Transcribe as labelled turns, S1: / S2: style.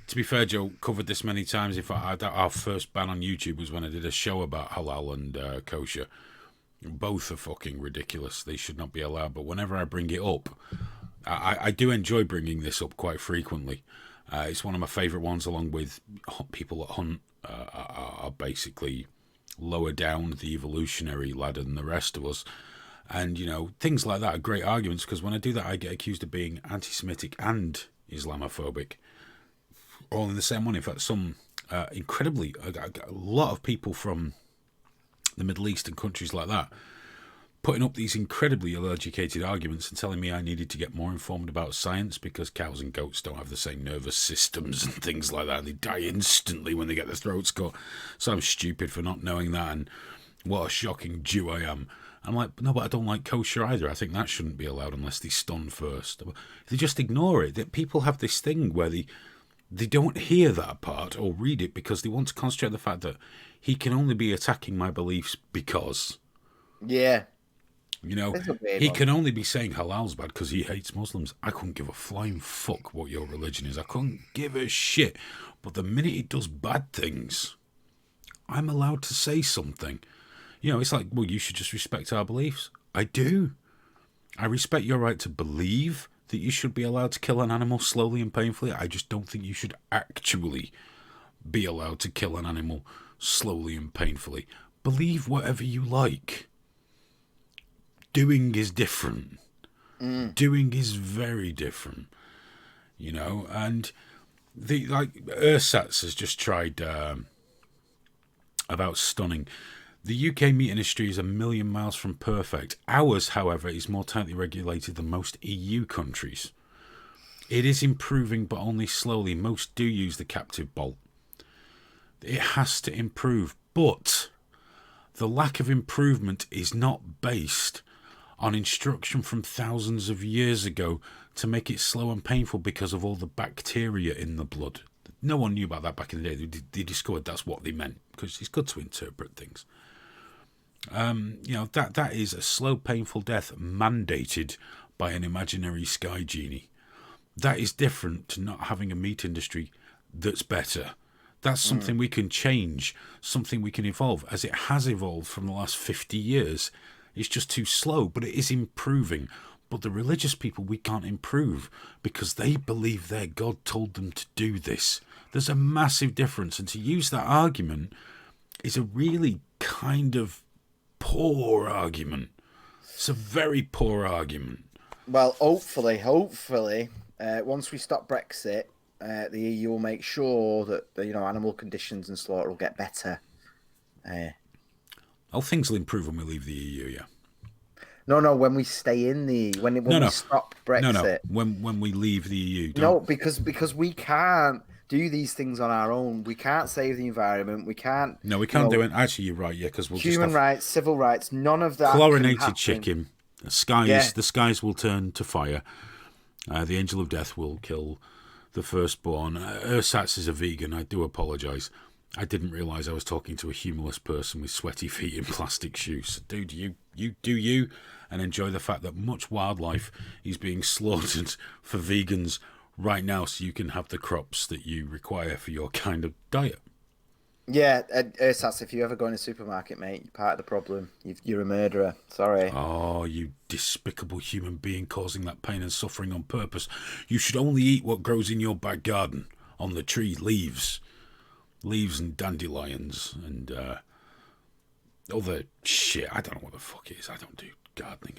S1: To be fair, Joe, covered this many times. In fact, our first ban on YouTube was when I did a show about halal and kosher. Both are fucking ridiculous. They should not be allowed. But whenever I bring it up, I do enjoy bringing this up quite frequently. It's one of my favourite ones, along with people that hunt are basically lower down the evolutionary ladder than the rest of us. And, things like that are great arguments, because when I do that, I get accused of being anti-Semitic and Islamophobic, all in the same one. In fact, some incredibly, a lot of people from the Middle East and countries like that putting up these incredibly ill-educated arguments and telling me I needed to get more informed about science because cows and goats don't have the same nervous systems and things like that. They die instantly when they get their throats cut. So I'm stupid for not knowing that, and what a shocking Jew I am. I'm like, no, but I don't like kosher either. I think that shouldn't be allowed unless they stun first. They just ignore it. That people have this thing where they don't hear that part or read it because they want to concentrate on the fact that he can only be attacking my beliefs because...
S2: Yeah.
S1: He can only be saying halal's bad because he hates Muslims. I couldn't give a flying fuck what your religion is. I couldn't give a shit. But the minute it does bad things, I'm allowed to say something. It's like, well, you should just respect our beliefs. I do. I respect your right to believe that you should be allowed to kill an animal slowly and painfully. I just don't think you should actually be allowed to kill an animal slowly and painfully. Believe whatever you like. Doing is different. Doing is very different. And Ersatz has just tried about stunning. The UK meat industry is a million miles from perfect. Ours, however, is more tightly regulated than most EU countries. It is improving, but only slowly. Most do use the captive bolt. It has to improve, but the lack of improvement is not based on instruction from thousands of years ago to make it slow and painful because of all the bacteria in the blood. No one knew about that back in the day. They discovered that's what they meant, because it's good to interpret things. That is a slow, painful death mandated by an imaginary sky genie. That is different to not having a meat industry that's better. That's something we can change, something we can evolve, as it has evolved from the last 50 years. It's just too slow, but it is improving. But the religious people, we can't improve because they believe their God told them to do this. There's a massive difference. And to use that argument is a really kind of poor argument. It's a very poor argument.
S2: Well, hopefully, once we stop Brexit, the EU will make sure that animal conditions and slaughter will get better.
S1: Things will improve when we leave the EU, yeah.
S2: No, when we stay in when we stop Brexit.
S1: No. When we leave the EU.
S2: No, because we can't do these things on our own. We can't save the environment. We can't.
S1: No, we can't do it. Actually, you're right. Yeah, because we'll
S2: human
S1: just
S2: rights, civil rights, none of that.
S1: Chlorinated chicken. The skies will turn to fire. The angel of death will kill the firstborn. Ersatz is a vegan. I do apologise. I didn't realise I was talking to a humorless person with sweaty feet in plastic shoes. Dude, you do you, and enjoy the fact that much wildlife is being slaughtered for vegans right now so you can have the crops that you require for your kind of diet.
S2: Yeah, Ersatz, if you ever go in a supermarket, mate, you're part of the problem. You're a murderer. Sorry.
S1: Oh, you despicable human being causing that pain and suffering on purpose. You should only eat what grows in your back garden, on the tree, leaves and dandelions and other shit. I don't know what the fuck it is. I don't do gardening.